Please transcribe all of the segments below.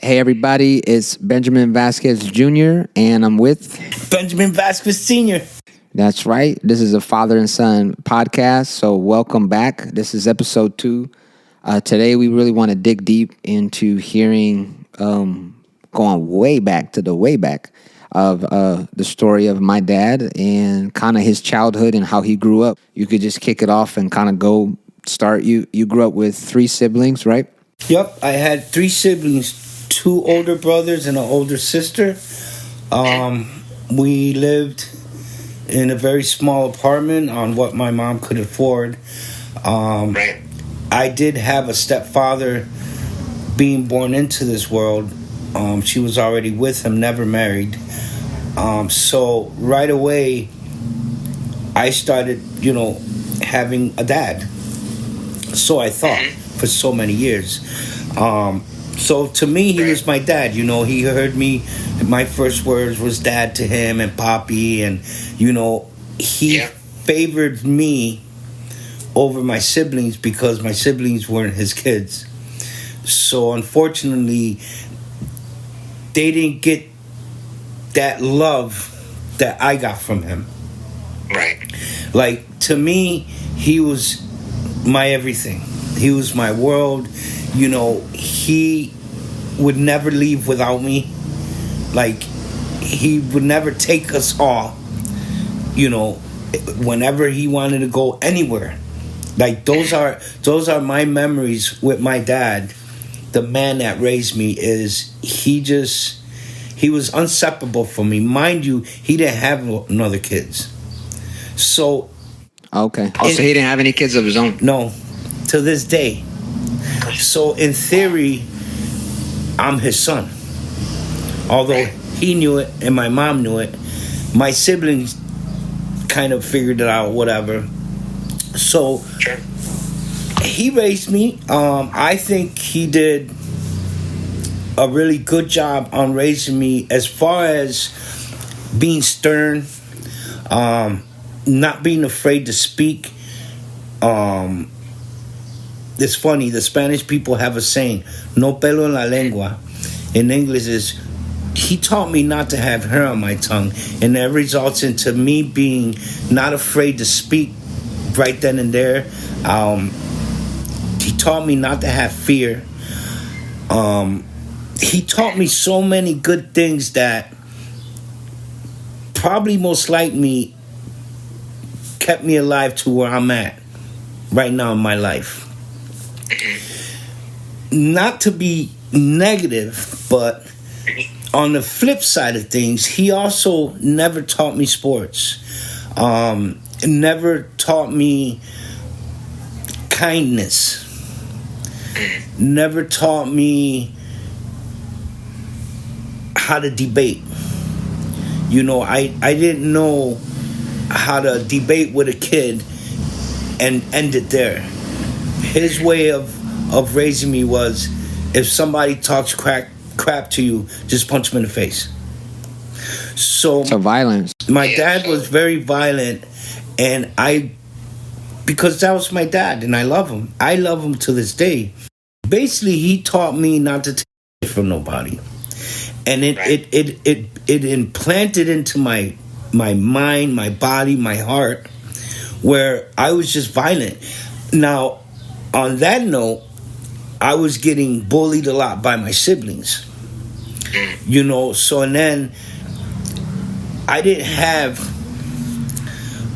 Hey everybody, it's Benjamin Vasquez Jr. and I'm with. Benjamin Vasquez Sr. That's right. This is a father and son podcast. So welcome back. This is episode 2. Today we really want to dig deep into hearing, going way back to the way back of the story of my dad and kind of his childhood and how he grew up. You could just kick it off and kind of go start. You grew up with 3 siblings, right? Yep, I had 3 siblings. 2 older brothers and an older sister. We lived in a very small apartment on what my mom could afford. I did have a stepfather being born into this world. She was already with him, never married. So right away, I started, having a dad. So I thought for so many years. So to me, he was my dad. He heard me. My first words was dad to him and papi. And, he favored me over my siblings because my siblings weren't his kids. So unfortunately, they didn't get that love that I got from him. Right. Like, to me, he was my everything. He was my world. He would never leave without me. Like, he would never take us all. Whenever he wanted to go anywhere. Like, those are my memories with my dad. The man that raised me he was inseparable from me. Mind you, he didn't have no other kids. So. Okay. So he didn't have any kids of his own? No. To this day. So in theory, I'm his son. Although he knew it and my mom knew it, my siblings kind of figured it out, whatever. So he raised me. I think he did a really good job on raising me as far as being stern, not being afraid to speak. It's funny, the Spanish people have a saying, no pelo en la lengua. In English is, he taught me not to have hair on my tongue. And that results into me being not afraid to speak right then and there. He taught me not to have fear. He taught me so many good things that probably most likely kept me alive to where I'm at right now in my life. Not to be negative, but on the flip side of things, he also never taught me sports. Never taught me kindness. Never taught me how to debate. I didn't know how to debate with a kid and end it there. His way of raising me was, if somebody talks crap to you, just punch him in the face. So violence. My dad was very violent, and because that was my dad, and I love him. I love him to this day. Basically, he taught me not to take it from nobody, and it implanted into my mind, my body, my heart, where I was just violent. Now, on that note, I was getting bullied a lot by my siblings. So and then I didn't have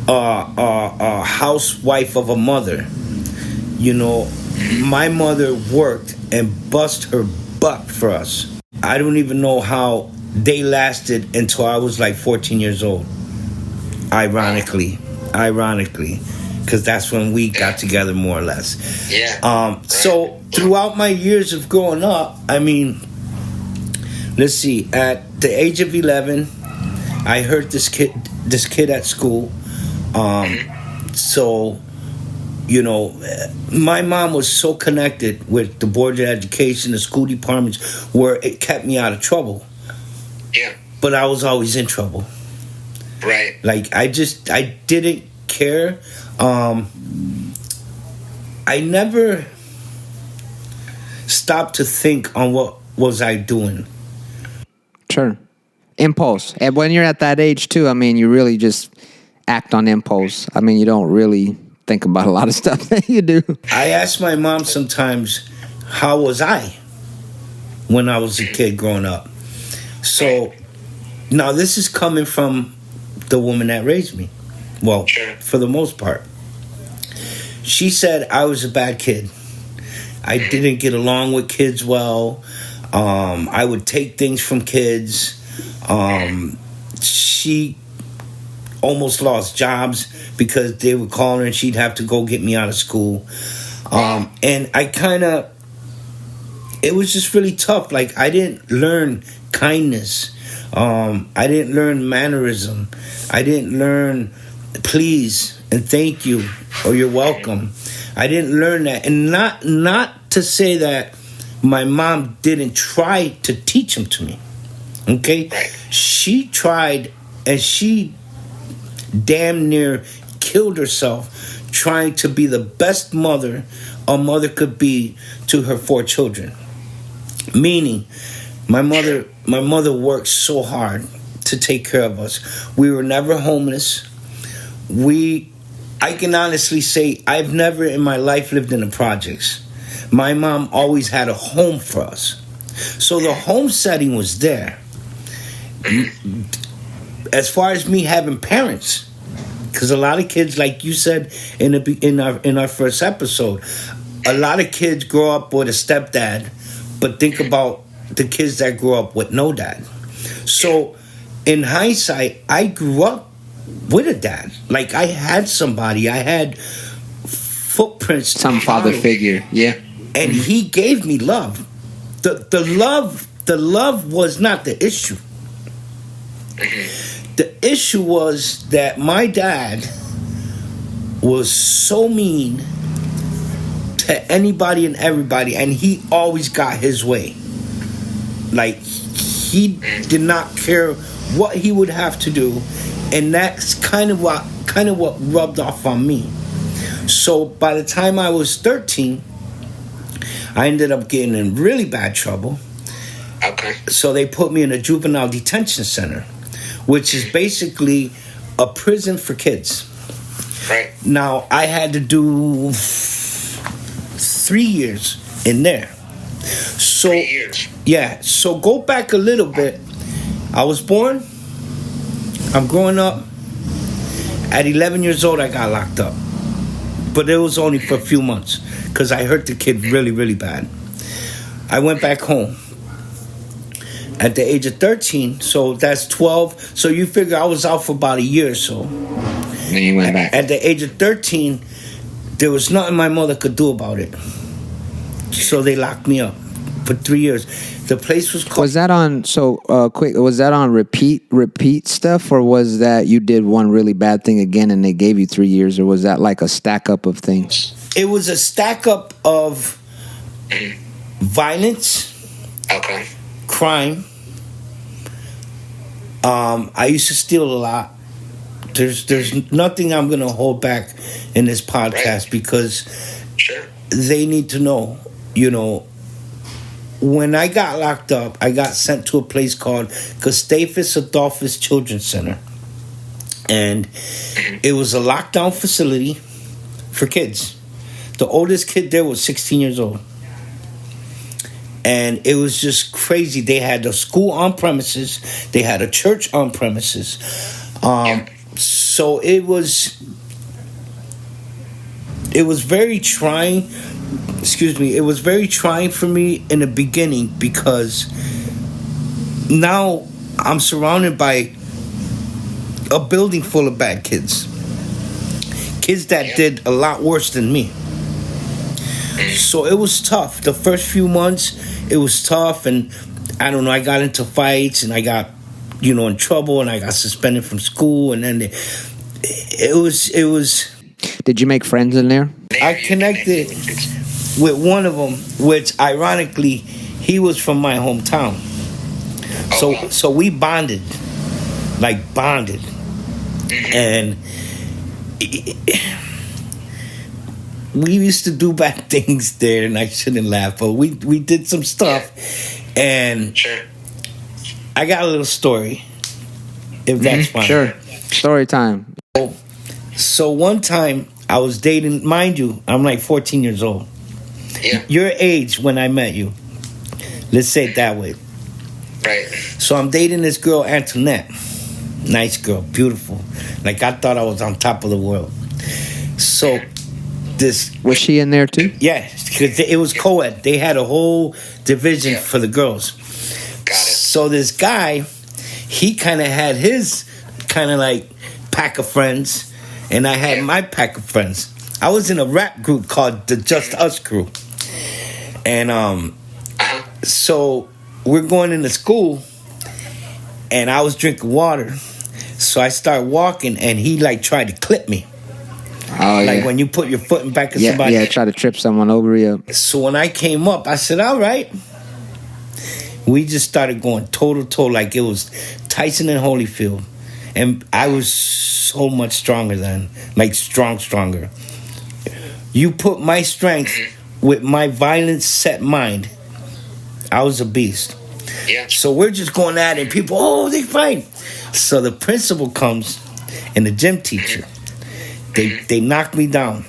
a housewife of a mother. My mother worked and bust her butt for us. I don't even know how they lasted until I was like 14 years old. Ironically. Because that's when we got together, more or less. Yeah. So throughout my years of growing up, let's see. At the age of 11, I heard this kid at school. So, my mom was so connected with the board of education, the school departments, where it kept me out of trouble. Yeah. But I was always in trouble. Right. Like, I didn't care. I never stopped to think on what was I doing? Sure. Impulse. And when you're at that age too, I mean, you really just act on impulse. I mean, you don't really think about a lot of stuff that you do. I ask my mom sometimes, how was I when I was a kid growing up? So now this is coming from the woman that raised me. Well, for the most part. She said I was a bad kid. I didn't get along with kids well. I would take things from kids. She almost lost jobs because they would call her and she'd have to go get me out of school. And I kind of, it was just really tough. Like, I didn't learn kindness. I didn't learn mannerism. I didn't learn please and thank you or you're welcome. I didn't learn that. And not to say that my mom didn't try to teach them to me. Okay? She tried, and she damn near killed herself trying to be the best mother a mother could be to her 4 children. Meaning, my mother worked so hard to take care of us. We were never homeless. I can honestly say I've never in my life lived in the projects. My mom always had a home for us. So the home setting was there. As far as me having parents, because a lot of kids, like you said in our first episode, a lot of kids grow up with a stepdad, but think about the kids that grew up with no dad. So in hindsight, I grew up with a dad. Like, I had somebody. I had footprints. Some father figure, yeah. And he gave me love. The love was not the issue. The issue was that my dad was so mean to anybody and everybody, and he always got his way. Like, he did not care what he would have to do, and that's kind of what rubbed off on me. So by the time I was 13, I ended up getting in really bad trouble. Okay. So they put me in a juvenile detention center, which is basically a prison for kids. Right. Now, I had to do 3 years in there. So 3 years. yeah, so go back a little bit. I was born, I'm growing up. At 11 years old, I got locked up. But it was only for a few months because I hurt the kid really, really bad. I went back home. At the age of 13, so that's 12. So you figure I was out for about a year or so. Then you went back. At the age of 13, there was nothing my mother could do about it. So they locked me up for 3 years. The place was called... Was that on, quick, was that on repeat stuff, or was that you did one really bad thing again and they gave you 3 years, or was that like a stack up of things? It was a stack up of violence, Okay. crime. I used to steal a lot. There's nothing I'm going to hold back in this podcast because Sure. they need to know, when I got locked up, I got sent to a place called Gustavus Adolphus Children's Center. And it was a lockdown facility for kids. The oldest kid there was 16 years old. And it was just crazy. They had a school on premises. They had a church on premises. So it was very trying. Excuse me. It was very trying for me in the beginning because now I'm surrounded by a building full of bad kids. Kids that did a lot worse than me. So it was tough. The first few months, it was tough. And I don't know, I got into fights and I got, in trouble and I got suspended from school. And then it was. Did you make friends in there? I connected with one of them, which ironically, he was from my hometown. So we bonded. And we used to do bad things there, and I shouldn't laugh, but we did some stuff. And Sure. I got a little story, if that's fine. Sure. Story time. So one time I was dating, mind you, I'm like 14 years old. Yeah. Your age when I met you. Let's say it that way. Right. So I'm dating this girl, Antoinette. Nice girl, beautiful. Like I thought I was on top of the world. So this, Was she in there too? yeah, because it was co-ed. They had a whole division Yeah. for the girls. Got it. So this guy, he kind of had his kind of like pack of friends, and I had my pack of friends. I was in a rap group called the Just Us Crew. And so we're going into school, and I was drinking water. So I start walking, and he like tried to clip me. Oh, Like yeah. when you put your foot in the back of Yeah, somebody. yeah, try to trip someone over you. So when I came up, I said, all right. We just started going toe to toe like it was Tyson and Holyfield. And I was so much stronger then. Like stronger. You put my strength with my violent set mind. I was a beast. Yeah. So we're just going at it. People, oh, they fight. So the principal comes and the gym teacher. They knock me down.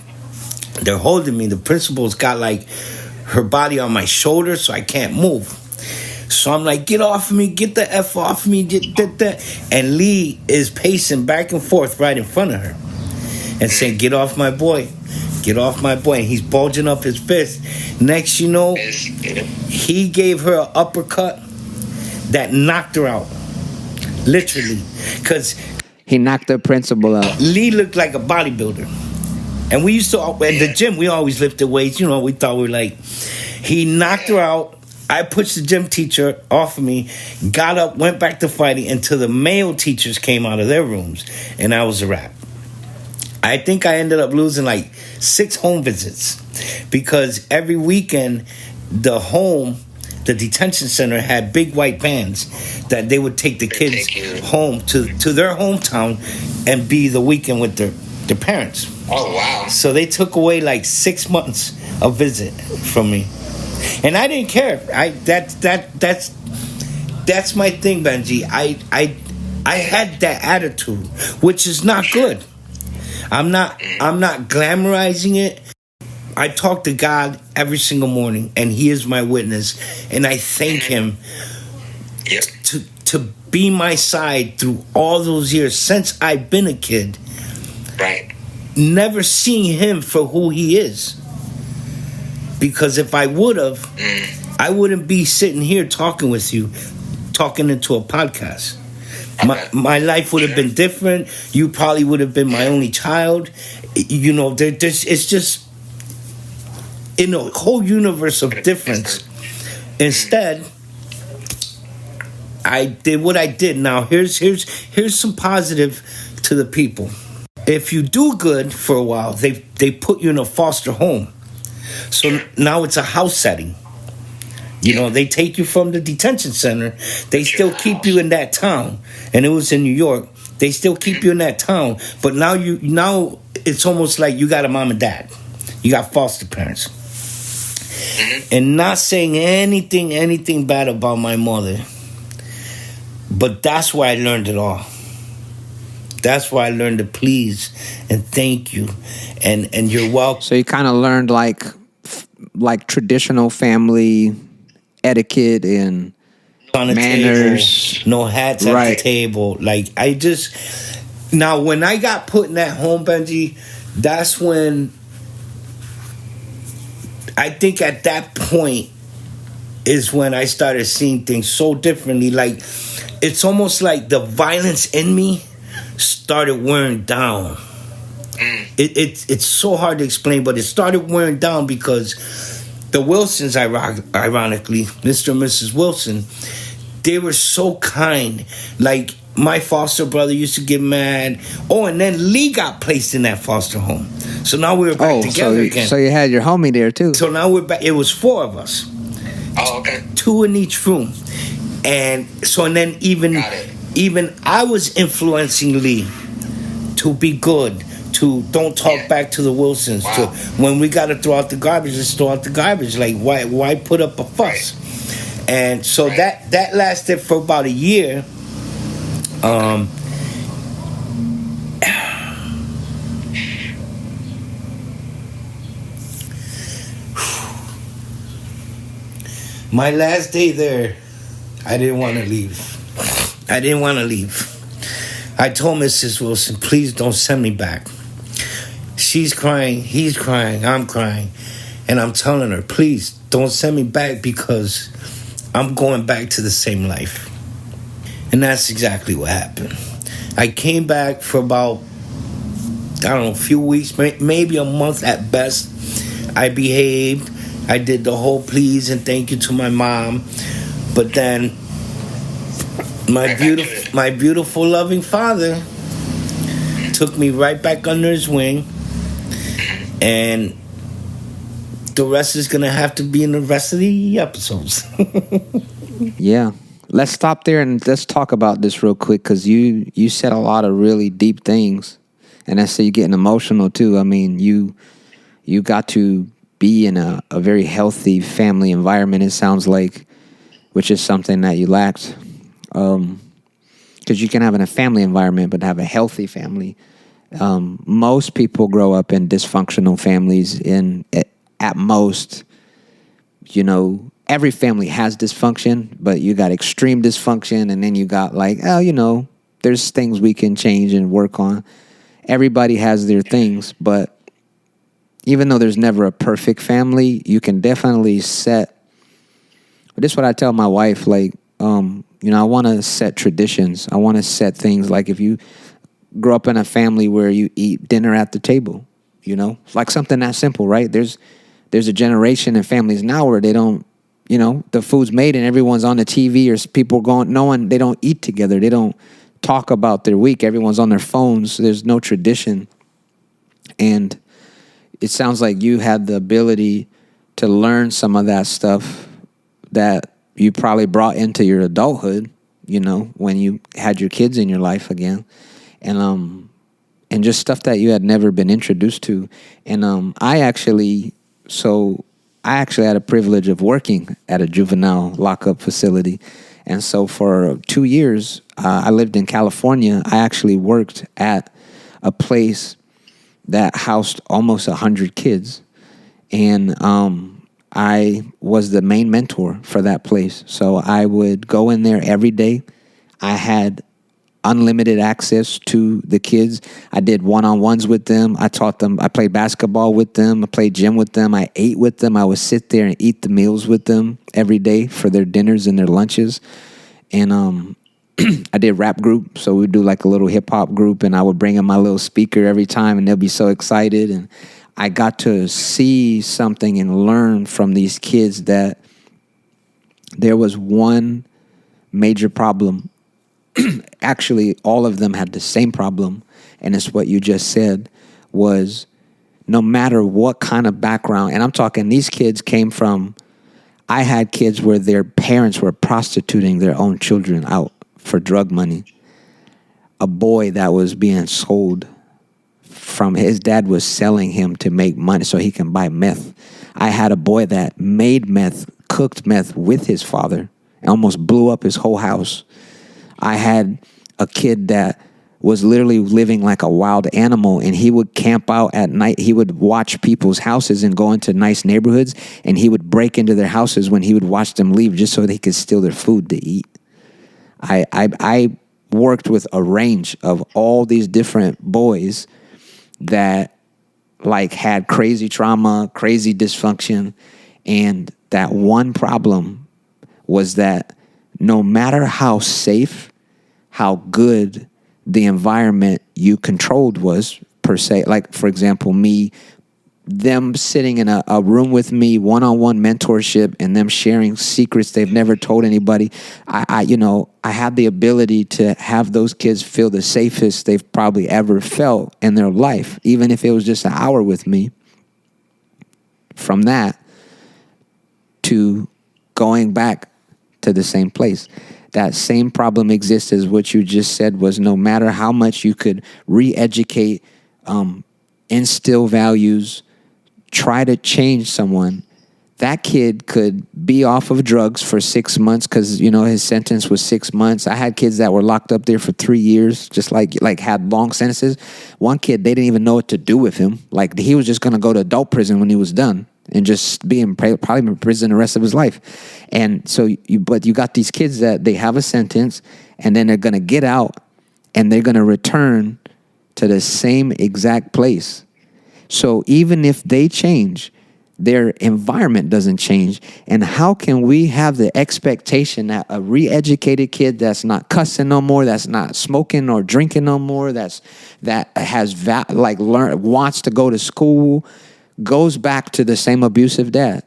They're holding me. The principal's got like her body on my shoulder, so I can't move. So I'm like, get off of me, get the F off of me, get that. And Lee is pacing back and forth right in front of her and saying, get off my boy. Get off my boy. And he's bulging up his fist. Next, you know, he gave her an uppercut that knocked her out. Literally. Because He knocked the principal out. Lee looked like a bodybuilder. And we used to, at the gym, we always lifted weights. You know, we thought we were like, he knocked her out. I pushed the gym teacher off of me, got up, went back to fighting until the male teachers came out of their rooms, and I was a wrap. I think I ended up losing like 6 home visits because every weekend the detention center had big white vans that they would take the kids home to their hometown and be the weekend with their parents. Oh, wow. So they took away like 6 months of visit from me. And I didn't care. That's my thing, Benji. I had that attitude, which is not good. I'm not glamorizing it. I talk to God every single morning, and He is my witness, and I thank Him to be my side through all those years since I've been a kid. Right. Never seeing Him for who He is. Because if I would have, I wouldn't be sitting here talking with you, talking into a podcast. My life would have been different. You probably would have been my only child. You know, it's just in a whole universe of difference. Instead, I did what I did. Now, here's some positive to the people. If you do good for a while, they put you in a foster home. So now it's a house setting. You know, they take you from the detention center. They still keep you in that town. And it was in New York. They still keep you in that town. But now it's almost like you got a mom and dad. You got foster parents. And not saying anything bad about my mother. But that's where I learned it all. That's why I learned to please and thank you, and you're welcome. So you kind of learned like traditional family etiquette and On the manners. table, no hats at the table. Like now when I got put in that home, Benji, that's when I think at that point is when I started seeing things so differently. Like it's almost like the violence in me started wearing down. It's so hard to explain, but it started wearing down because the Wilsons, ironically, Mr. and Mrs. Wilson, they were so kind. Like my foster brother used to get mad. Oh, and then Lee got placed in that foster home. So now we were back together again. So you had your homie there too. So now we're back. It was 4 of us. Oh, okay. 2 in each room. And so, and then even I was influencing Lee to be good, to don't talk back to the Wilsons. Wow. To when we got to throw out the garbage, let's throw out the garbage. Like why put up a fuss? And so Right. that lasted for about a year. Um, my last day there, I didn't want to leave. I didn't want to leave. I told Mrs. Wilson, please don't send me back. She's crying, he's crying, I'm crying. And I'm telling her, please don't send me back because I'm going back to the same life. And that's exactly what happened. I came back for about, I don't know, a few weeks, maybe a month at best. I behaved. I did the whole please and thank you to my mom. But then my beautiful loving father took me right back under his wing, and the rest is gonna have to be in the rest of the episodes. Yeah. Let's stop there and let's talk about this real quick because you said a lot of really deep things, and I see you getting emotional too. I mean, you got to be in a very healthy family environment. It sounds like, which is something that you lacked, because you can have in a family environment but have a healthy family. Most people grow up in dysfunctional families. At most, every family has dysfunction, but you got extreme dysfunction, and then you got like, there's things we can change and work on. Everybody has their things, but even though there's never a perfect family, you can definitely set. This is what I tell my wife, like, I want to set traditions. I want to set things like if you grow up in a family where you eat dinner at the table, like something that simple, right? There's a generation in families now where they don't, the food's made and everyone's on the TV or people going, they don't eat together. They don't talk about their week. Everyone's on their phones. There's no tradition. And it sounds like you had the ability to learn some of that stuff that you probably brought into your adulthood, when you had your kids in your life again. And just stuff that you had never been introduced to. And I actually had a privilege of working at a juvenile lockup facility. And so for 2 years, I lived in California. I actually worked at a place that housed almost 100 kids. And I was the main mentor for that place. So I would go in there every day. I had unlimited access to the kids. I did one-on-ones with them. I taught them. I played basketball with them. I played gym with them. I ate with them. I would sit there and eat the meals with them every day for their dinners and their lunches. And I did rap group. So we'd do like a little hip-hop group, and I would bring in my little speaker every time, and they'll be so excited. And I got to see something and learn from these kids that there was one major problem. Actually, all of them had the same problem, and it's what you just said, was no matter what kind of background, and I'm talking these kids came from, I had kids where their parents were prostituting their own children out for drug money. A boy that was being sold from his dad was selling him to make money so he can buy meth. I had a boy that made meth, cooked meth with his father, and almost blew up his whole house. I had a kid that was literally living like a wild animal, and he would camp out at night. He would watch people's houses and go into nice neighborhoods, and he would break into their houses when he would watch them leave just so they could steal their food to eat. I worked with a range of all these different boys that like had crazy trauma, crazy dysfunction, and that one problem was that no matter how safe, how good the environment you controlled was, per se, like, for example, them sitting in a room with me, one-on-one mentorship, and them sharing secrets they've never told anybody. I had the ability to have those kids feel the safest they've probably ever felt in their life, even if it was just an hour with me. From that to going back to the same place. That same problem exists as what you just said, was no matter how much you could re-educate, instill values, try to change someone, that kid could be off of drugs for 6 months because his sentence was 6 months. I had kids that were locked up there for 3 years, just like had long sentences. One kid, they didn't even know what to do with him. Like he was just gonna go to adult prison when he was done and just be probably in prison the rest of his life. And so, but you got these kids that they have a sentence and then they're gonna get out and they're gonna return to the same exact place. So even if they change, their environment doesn't change. And how can we have the expectation that a re-educated kid that's not cussing no more, that's not smoking or drinking no more, that wants to go to school, goes back to the same abusive dad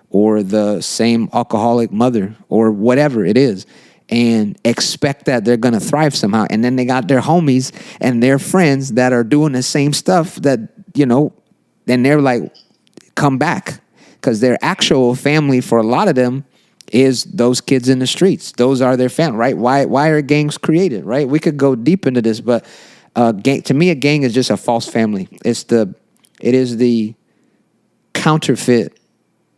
or the same alcoholic mother or whatever it is, and expect that they're going to thrive somehow? And then they got their homies and their friends that are doing the same stuff that, then they're like, come back, because their actual family for a lot of them is those kids in the streets. Those are their family, right? Why are gangs created, right? We could go deep into this, but to me, a gang is just a false family. It is the counterfeit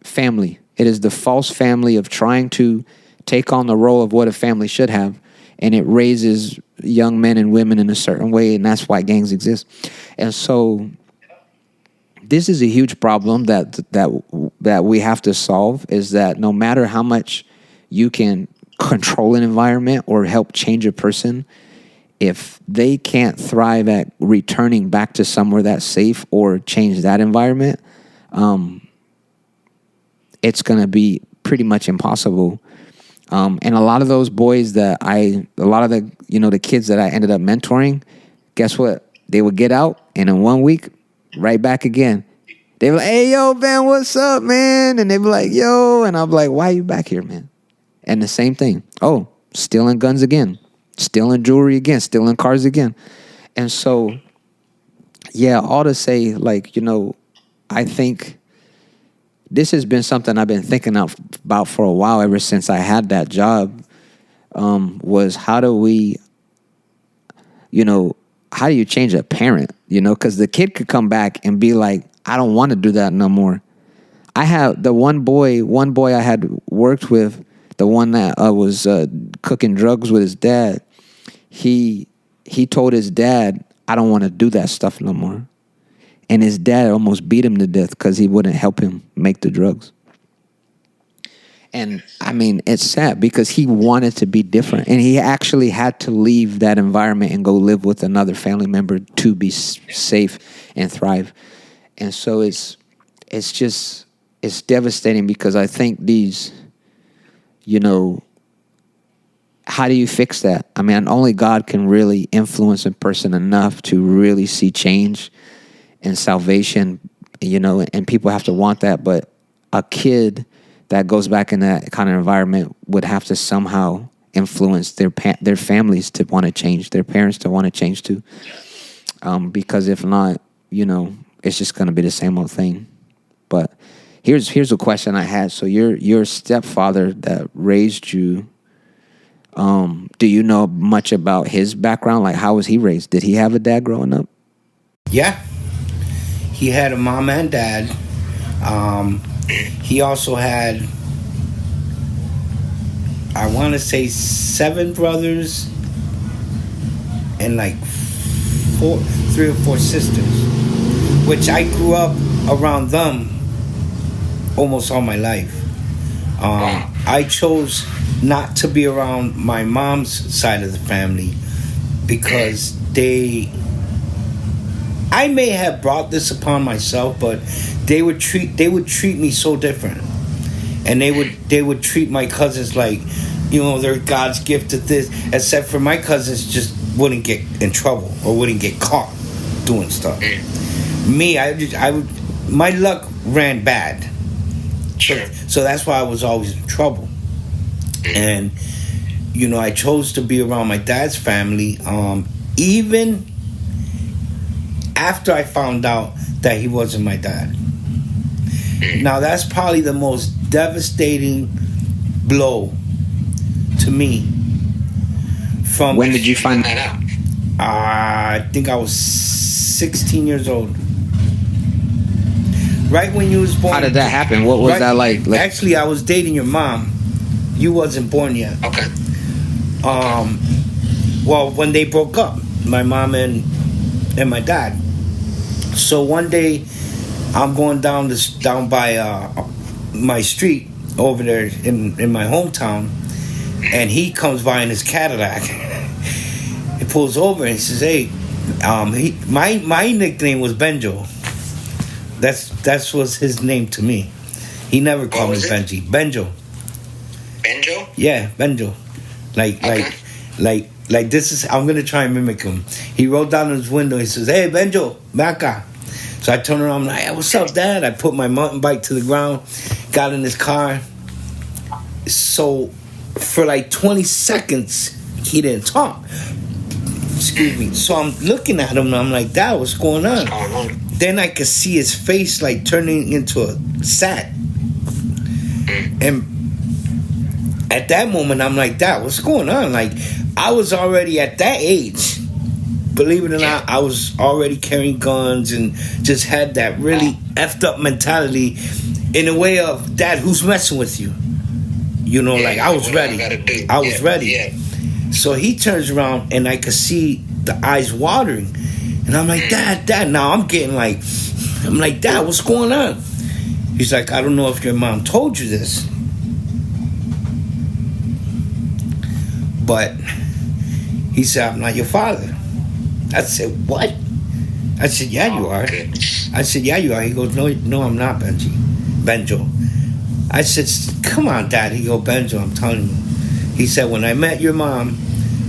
family. It is the false family of trying to take on the role of what a family should have, and it raises young men and women in a certain way, and that's why gangs exist. And so this is a huge problem that we have to solve, is that no matter how much you can control an environment or help change a person, if they can't thrive at returning back to somewhere that's safe or change that environment, it's going to be pretty much impossible. And a lot of those boys the kids that I ended up mentoring, guess what? They would get out, and in 1 week, right back again. They were like, hey, yo, man, what's up, man? And they be like, yo. And I'm like, why are you back here, man? And the same thing. Oh, stealing guns again. Stealing jewelry again. Stealing cars again. And so, yeah, all to say, I think this has been something I've been thinking about for a while, ever since I had that job, was how do we, how do you change a parent? Because the kid could come back and be like, I don't want to do that no more. I have the one boy I had worked with, the one that was cooking drugs with his dad. He told his dad, I don't want to do that stuff no more. And his dad almost beat him to death because he wouldn't help him make the drugs. And I mean, it's sad because he wanted to be different, and he actually had to leave that environment and go live with another family member to be safe and thrive. And so it's devastating, because I think these, how do you fix that? I mean, only God can really influence a person enough to really see change and salvation, and people have to want that. But a kid that goes back in that kind of environment would have to somehow influence their families to want to change, their parents to want to change too. Because if not, it's just going to be the same old thing. But here's a question I had. So your stepfather that raised you, do you know much about his background? Like, how was he raised? Did he have a dad growing up? Yeah. He had a mom and dad. He also had, I want to say, 7 brothers and like 3 or 4 sisters, which I grew up around them almost all my life. I chose not to be around my mom's side of the family because I may have brought this upon myself, but they would treat me so different, and they would treat my cousins like, they're God's gift at this. Except for my cousins just wouldn't get in trouble or wouldn't get caught doing stuff. Me, my luck ran bad, so that's why I was always in trouble. And I chose to be around my dad's family, even after I found out that he wasn't my dad. Now, that's probably the most devastating blow to me. From when did you find that out? I think I was 16 years old. Right when you was born. How did that happen? What was that like? Actually, I was dating your mom. You wasn't born yet. Okay. Well, when they broke up, my mom and my dad. So one day, I'm going down by my street over there in my hometown, and he comes by in his Cadillac. He pulls over and he says, "Hey, my nickname was Benjo. That was his name to me. He never called me Benji. Benjo. Benjo? Yeah, Benjo. Like this is. I'm gonna try and mimic him. He rolled down his window. He says, "Hey, Benjo, Maca." So I turn around. I'm like, "Hey, what's up, Dad?" I put my mountain bike to the ground, got in his car. So for like 20 seconds, he didn't talk. Excuse me. So I'm looking at him and I'm like, "Dad, what's going on?" Then I could see his face like turning into a sat. And at that moment, I'm like, "Dad, what's going on?" Like, I was already at that age. Believe it or not, I was already carrying guns and just had that really effed up mentality in a way of, "Dad, who's messing with you?" You know, like I was ready. I was ready. Yeah. So he turns around and I could see the eyes watering. And I'm like, Dad, now I'm like, "Dad, what's going on?" He's like, "I don't know if your mom told you this, but," he said, "I'm not your father." I said, "What?" I said, "Yeah, you are." I said, "Yeah, you are." He goes, No, I'm not, Benjo. I said, "Come on, Dad." He goes, "Benjo, I'm telling you." He said, "When I met your mom,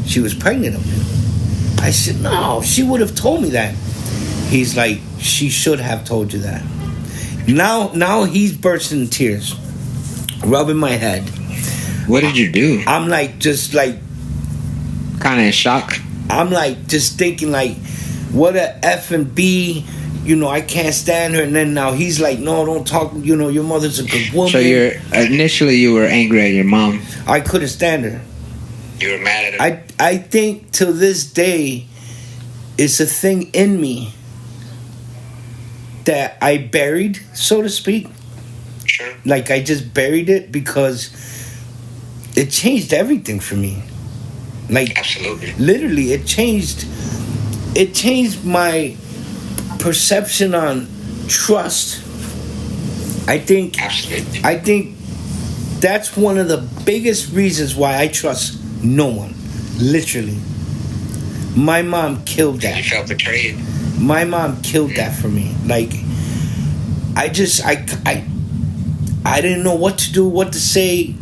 she was pregnant of you." I said, "No, she would have told me that." He's like, "She should have told you that." Now he's bursting in tears, rubbing my head. What did you do? I'm like, just like, Kind of in shock. I'm like, just thinking like, what a F and B. You know, I can't stand her. And then now he's like, "No, don't talk. You know, your mother's a good woman." So initially you were angry at your mom. I couldn't stand her. You were mad at her? I think to this day, it's a thing in me that I buried, so to speak. Sure. Like, I just buried it because it changed everything for me. Like, absolutely. Literally, it changed my perception on trust. Absolutely. I think that's one of the biggest reasons why I trust no one. Literally. My mom killed that. You felt betrayed. My mom killed that for me. Like, I didn't know what to do, what to say.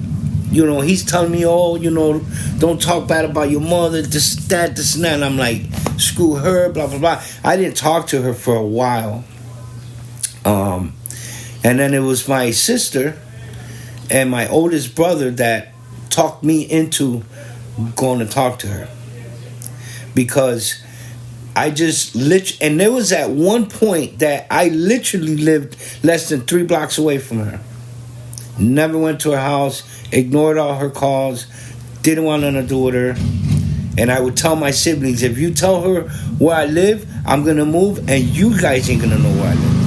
You know, he's telling me, "Oh, you know, don't talk bad about your mother, this, that, and that." And I'm like, "Screw her, blah, blah, blah." I didn't talk to her for a while. And then it was my sister and my oldest brother that talked me into going to talk to her. Because I just and there was at one point that I literally lived less than 3 blocks away from her. Never went to her house, ignored all her calls, didn't want nothing to do with her. And I would tell my siblings, "If you tell her where I live, I'm going to move, and you guys ain't going to know where I live."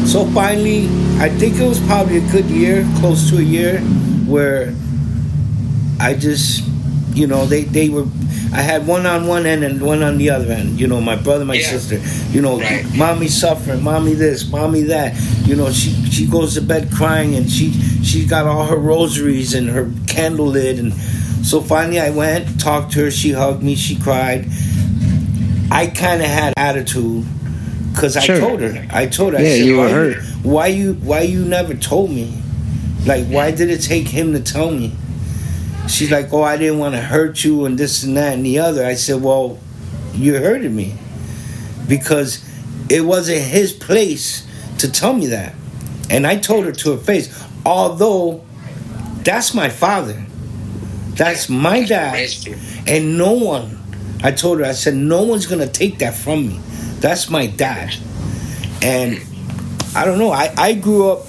So finally, I think it was probably a good year, close to a year, where I just, you know, they were, I had one on one end and one on the other end. You know, my brother, my sister. You know, right. Mommy suffering, mommy this, mommy that. You know, she goes to bed crying, and she got all her rosaries and her candle lit. And so finally I went, talked to her. She hugged me. She cried. I kind of had attitude because I told her. I said, you were hurt. Why you never told me? Like, why did it take him to tell me? She's like, "Oh, I didn't want to hurt you and this and that and the other." I said, "Well, you hurted me because it wasn't his place to tell me that." And I told her to her face, although that's my father, that's my dad, and no one, I told her, I said, "No one's going to take that from me. That's my dad." And I don't know, I grew up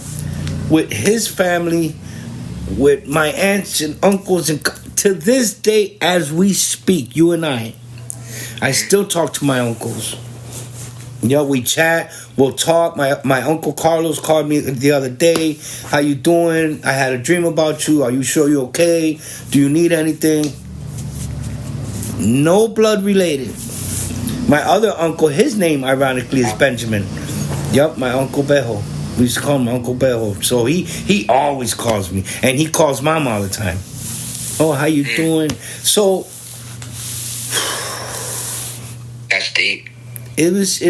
with his family, with my aunts and uncles, and to this day, as we speak, you and I still talk to my uncles. We chat, we'll talk. My Uncle Carlos called me the other day. How you doing? I had a dream about you. Are you sure you're okay? Do you need anything? No blood related. My other uncle, his name ironically is Benjamin. Yep, my Uncle Bejo. We used to call him Uncle Bejo. So he always calls me. And he calls Mom all the time. Oh, how you doing? So That's deep. It was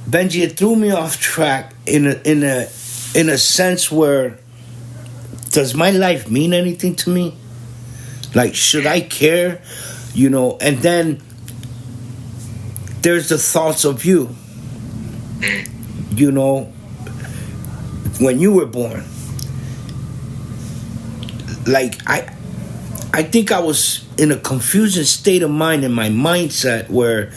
Benji, it threw me off track in a sense where, does my life mean anything to me? Like, should I care? And then there's the thoughts of you. When you were born. Like, I think I was in a confusing state of mind in my mindset where,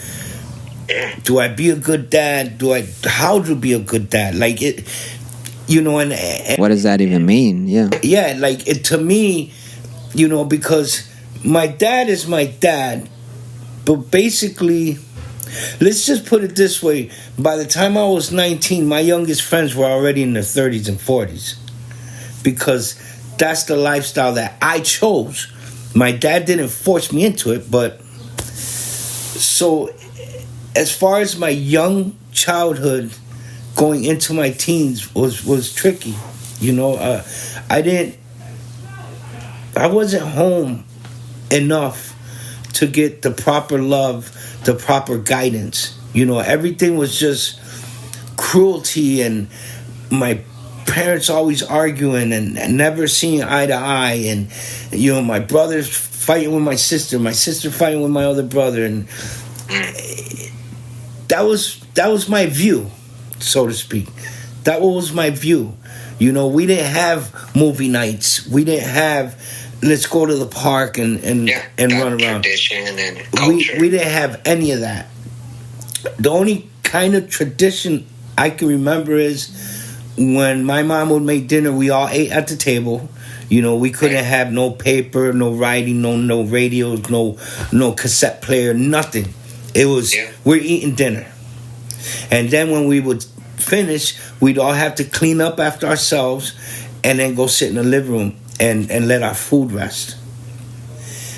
do I be a good dad? How to be a good dad? Like it, and what does that even mean? Yeah. Yeah, like it to me, because my dad is my dad, but basically, let's just put it this way: by the time I was 19, my youngest friends were already in their 30s and 40s, because that's the lifestyle that I chose. My dad didn't force me into it, but so as far as my young childhood going into my teens was tricky. I wasn't home enough to get the proper love, the proper guidance. Everything was just cruelty, and my parents always arguing and never seeing eye to eye, and my brothers fighting with my sister fighting with my other brother, and that was my view, so to speak. That was my view. We didn't have movie nights. We didn't have let's go to the park and run around. Tradition and culture. We didn't have any of that. The only kind of tradition I can remember is when my mom would make dinner, we all ate at the table. We couldn't have no paper, no writing, no radios, no cassette player, nothing. It was, we're eating dinner. And then when we would finish, we'd all have to clean up after ourselves and then go sit in the living room and let our food rest.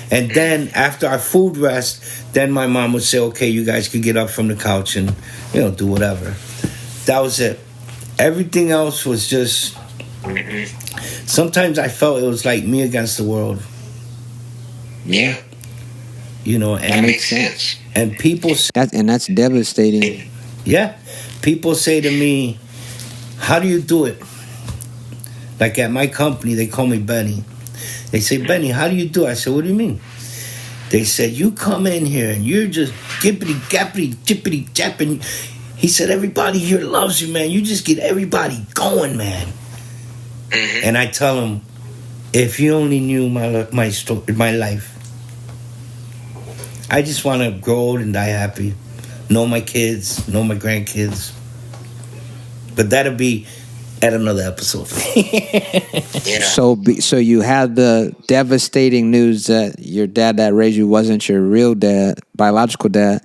And then after our food rest, then my mom would say, okay, you guys can get up from the couch and, do whatever. That was it. Everything else was just... Sometimes I felt it was like me against the world. Yeah. And that makes sense. And people... That's devastating. Yeah. People say to me, how do you do it? Like at my company, they call me Benny. They say, Benny, how do you do it? I said, what do you mean? They said, you come in here and you're just gippity-gappity, jippity-japping. He said, everybody here loves you, man. You just get everybody going, man. Mm-hmm. And I tell them, if you only knew my story, my life. I just want to grow old and die happy. Know my kids, know my grandkids. But that'll be at another episode. Yeah. So you had the devastating news that your dad that raised you wasn't your real dad, biological dad,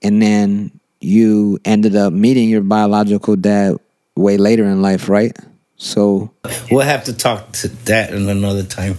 and then you ended up meeting your biological dad way later in life, right? So we'll have to talk to that in another time.